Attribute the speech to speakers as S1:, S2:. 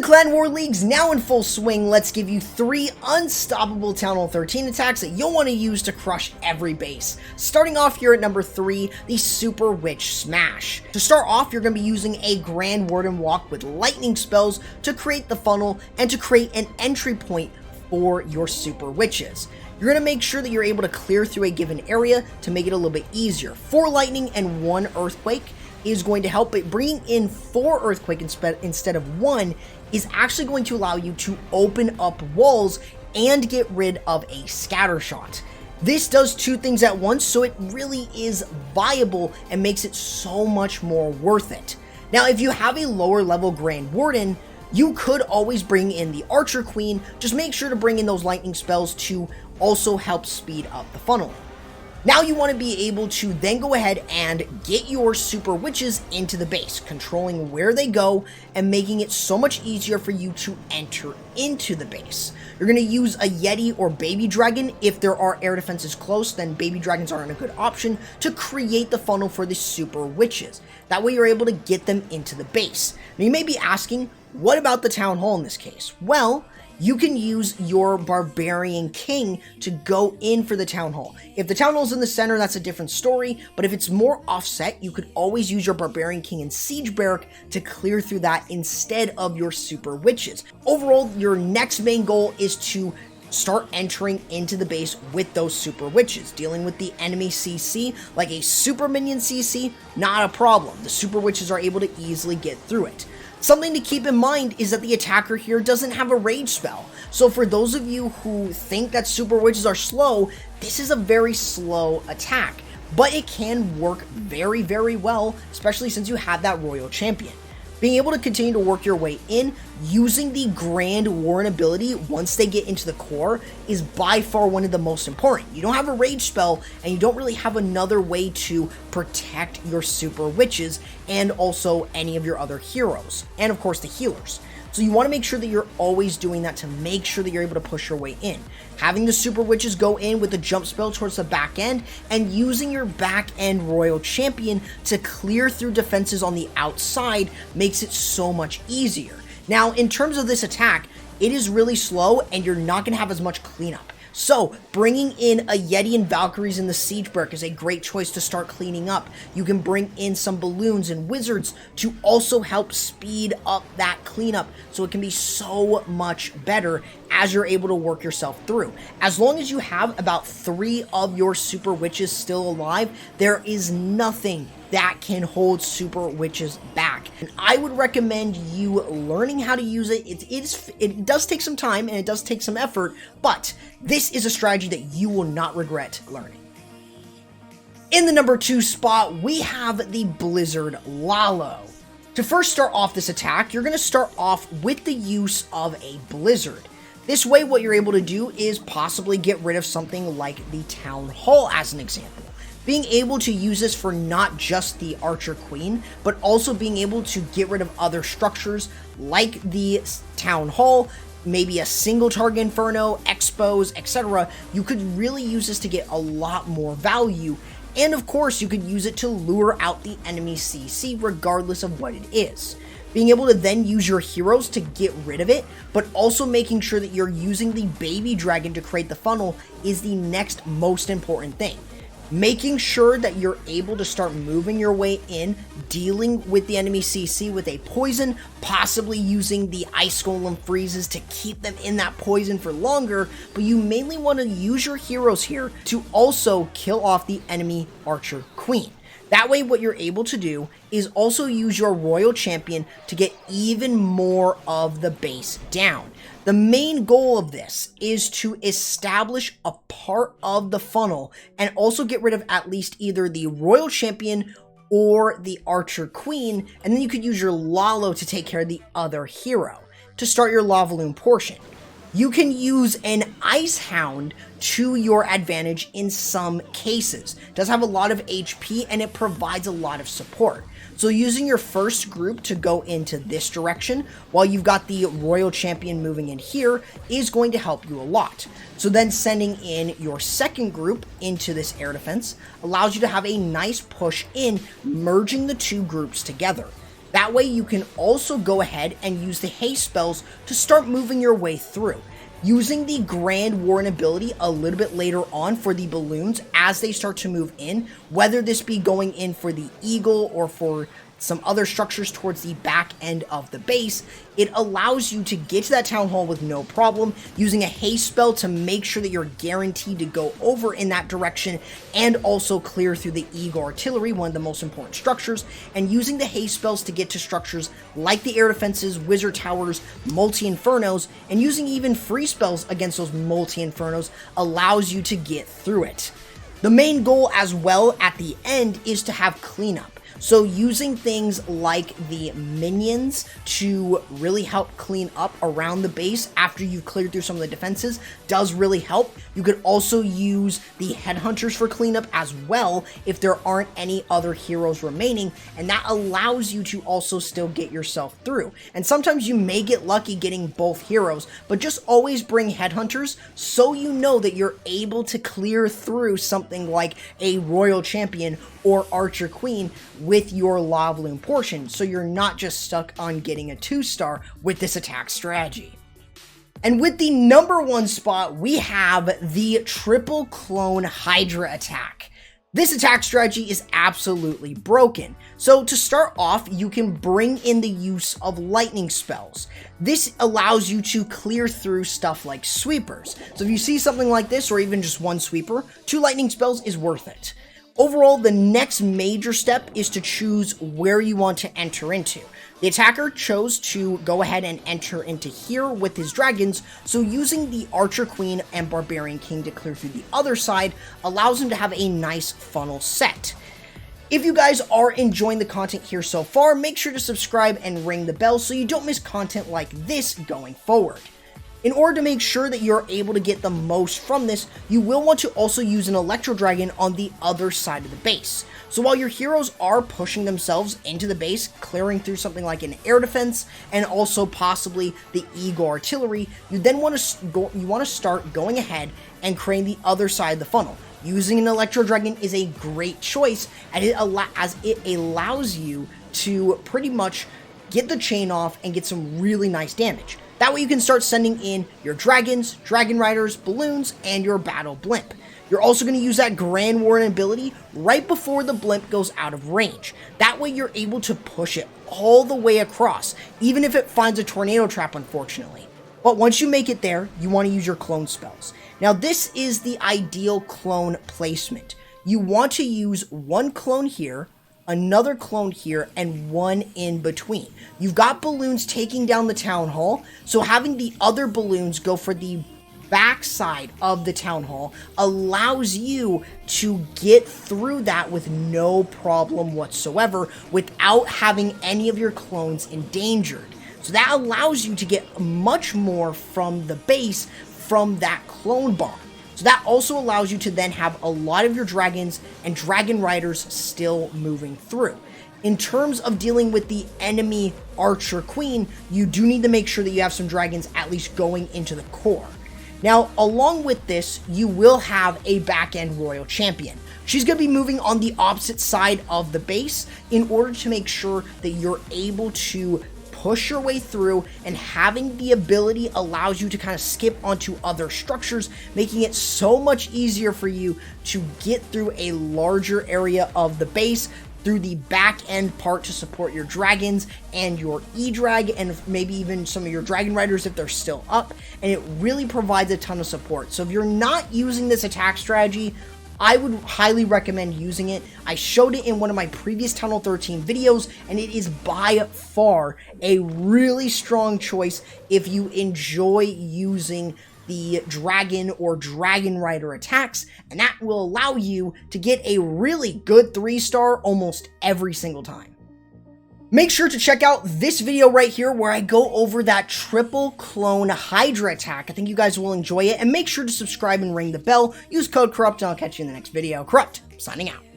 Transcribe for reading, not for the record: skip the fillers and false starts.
S1: Clan War League's now in full swing. Let's give you 3 unstoppable Town Hall 13 attacks that you'll want to use to crush every base. Starting off here at number 3, the Super Witch Smash. To start off, you're going to be using a Grand Warden Walk with lightning spells to create the funnel and to create an entry point for your Super Witches. You're going to make sure that you're able to clear through a given area to make it a little bit easier. 4 lightning and 1 earthquake is going to help, but bringing in 4 earthquake instead of 1 is actually going to allow you to open up walls and get rid of a scatter shot. This does 2 things at once, so it really is viable and makes it so much more worth it. Now, if you have a lower level Grand Warden, you could always bring in the Archer Queen. Just make sure to bring in those lightning spells to also help speed up the funnel. Now you want to be able to then go ahead and get your Super Witches into the base, controlling where they go and making it so much easier for you to enter into the base. You're going to use a Yeti or Baby Dragon. If there are air defenses close, then Baby Dragons aren't a good option to create the funnel for the Super Witches. That way you're able to get them into the base. Now you may be asking, what about the Town Hall in this case? Well, you can use your Barbarian King to go in for the Town Hall. If the Town Hall's in the center, that's a different story, but if it's more offset, you could always use your Barbarian King and Siege Barrack to clear through that instead of your Super Witches. Overall, your next main goal is to start entering into the base with those Super Witches. Dealing with the enemy CC, like a Super Minion CC, not a problem. The Super Witches are able to easily get through it. Something to keep in mind is that the attacker here doesn't have a rage spell. So for those of you who think that Super Witches are slow, this is a very slow attack. But it can work very, very well, especially since you have that Royal Champion. Being able to continue to work your way in, using the Grand Warden ability once they get into the core is by far one of the most important. You don't have a rage spell, and you don't really have another way to protect your Super Witches and also any of your other heroes, and of course the healers. So you want to make sure that you're always doing that to make sure that you're able to push your way in. Having the Super Witches go in with the jump spell towards the back end and using your back end Royal Champion to clear through defenses on the outside makes it so much easier. Now, in terms of this attack, it is really slow and you're not going to have as much cleanup. So, bringing in a Yeti and Valkyries in the Siege Barrack is a great choice to start cleaning up. You can bring in some Balloons and Wizards to also help speed up that cleanup so it can be so much better as you're able to work yourself through. As long as you have about 3 of your Super Witches still alive, there is nothing that can hold Super Witches back. And I would recommend you learning how to use it. It does take some time and it does take some effort, but this is a strategy that you will not regret learning. In the number 2 spot, we have the Blizzard Lalo. To first start off this attack, you're going to start off with the use of a Blizzard. This way, what you're able to do is possibly get rid of something like the Town Hall as an example. Being able to use this for not just the Archer Queen, but also being able to get rid of other structures like the Town Hall, maybe a single target Inferno, Expos, etc. You could really use this to get a lot more value. And of course, you could use it to lure out the enemy CC regardless of what it is. Being able to then use your heroes to get rid of it, but also making sure that you're using the Baby Dragon to create the funnel is the next most important thing. Making sure that you're able to start moving your way in, dealing with the enemy CC with a poison, possibly using the Ice Golem freezes to keep them in that poison for longer, but you mainly want to use your heroes here to also kill off the enemy Archer Queen. That way, what you're able to do is also use your Royal Champion to get even more of the base down. The main goal of this is to establish a part of the funnel and also get rid of at least either the Royal Champion or the Archer Queen, and then you could use your Lalo to take care of the other hero to start your Lavaloon portion. You can use an Ice Hound to your advantage in some cases. It does have a lot of HP and it provides a lot of support. So using your first group to go into this direction while you've got the Royal Champion moving in here is going to help you a lot. So then sending in your second group into this air defense allows you to have a nice push in, merging the 2 groups together. That way you can also go ahead and use the haste spells to start moving your way through. Using the Grand Warren ability a little bit later on for the balloons as they start to move in, whether this be going in for the eagle or for some other structures towards the back end of the base, it allows you to get to that town hall with no problem, using a haste spell to make sure that you're guaranteed to go over in that direction and also clear through the eagle artillery, one of the most important structures, and using the haste spells to get to structures like the air defenses, wizard towers, multi-infernos, and using even free spells against those multi-infernos allows you to get through it. The main goal as well at the end is to have cleanup. So using things like the minions to really help clean up around the base after you've cleared through some of the defenses does really help. You could also use the headhunters for cleanup as well if there aren't any other heroes remaining, and that allows you to also still get yourself through. And sometimes you may get lucky getting both heroes, but just always bring headhunters so you know that you're able to clear through something like a royal champion or archer queen with your Lavaloon portion, so you're not just stuck on getting a 2-star with this attack strategy. And with the number 1 spot, we have the triple clone Hydra attack. This attack strategy is absolutely broken. So to start off, you can bring in the use of lightning spells. This allows you to clear through stuff like sweepers. So if you see something like this, or even just one sweeper, 2 lightning spells is worth it. Overall, the next major step is to choose where you want to enter into. The attacker chose to go ahead and enter into here with his dragons, so using the Archer Queen and Barbarian King to clear through the other side allows him to have a nice funnel set. If you guys are enjoying the content here so far, make sure to subscribe and ring the bell so you don't miss content like this going forward. In order to make sure that you're able to get the most from this, you will want to also use an Electro Dragon on the other side of the base. So while your heroes are pushing themselves into the base, clearing through something like an air defense and also possibly the Eagle artillery, you then want to start going ahead and creating the other side of the funnel. Using an Electro Dragon is a great choice as it allows you to pretty much get the chain off and get some really nice damage. That way you can start sending in your dragons, dragon riders, balloons, and your battle blimp. You're also going to use that Grand Warren ability right before the blimp goes out of range. That way you're able to push it all the way across, even if it finds a tornado trap, unfortunately. But once you make it there, you want to use your clone spells. Now this is the ideal clone placement. You want to use one clone here, another clone here, and one in between. You've got balloons taking down the town hall, so having the other balloons go for the backside of the town hall allows you to get through that with no problem whatsoever without having any of your clones endangered. So that allows you to get much more from the base from that clone bomb. So that also allows you to then have a lot of your dragons and dragon riders still moving through. In terms of dealing with the enemy Archer Queen, you do need to make sure that you have some dragons at least going into the core. Now, along with this, you will have a back-end Royal Champion. She's going to be moving on the opposite side of the base in order to make sure that you're able to push your way through, and having the ability allows you to kind of skip onto other structures, making it so much easier for you to get through a larger area of the base through the back end part to support your dragons and your E-Drag and maybe even some of your dragon riders if they're still up, and it really provides a ton of support. So if you're not using this attack strategy, I would highly recommend using it. I showed it in one of my previous Tunnel 13 videos, and it is by far a really strong choice if you enjoy using the dragon or dragon rider attacks, and that will allow you to get a really good 3-star almost every single time. Make sure to check out this video right here where I go over that triple clone Hydra attack. I think you guys will enjoy it, and make sure to subscribe and ring the bell. Use code Corrupt, and I'll catch you in the next video. Corrupt, signing out.